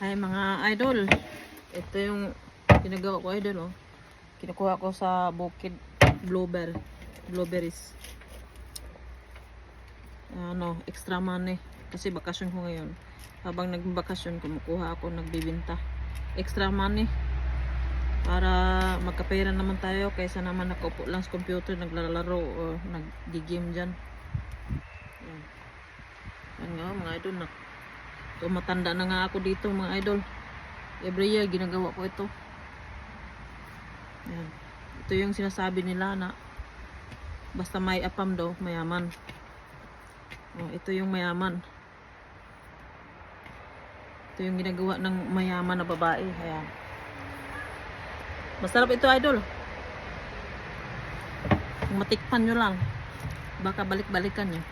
Hi mga idol. Ito yung ginagawa ko idol oh. Kinukuha ko sa bukid blueberries. Ano, extra money kasi bakasyon ko ngayon. Habang nagbakasyon kumukuha ako, nagbibenta. Extra money para magkapera naman tayo kaysa naman nakaupo lang sa computer naglalaro o nag-game diyan. Yan nga mga idol na. Tumatanda na nga ako dito mga idol. Every year ginagawa ko ito. Yan. Ito yung sinasabi nila na basta may apam daw mayaman. Oh, ito yung mayaman. Ito yung ginagawa ng mayaman na babae. Ayan. Masarap ito idol. Kung matikpan nyo lang, baka balik-balikan nyo.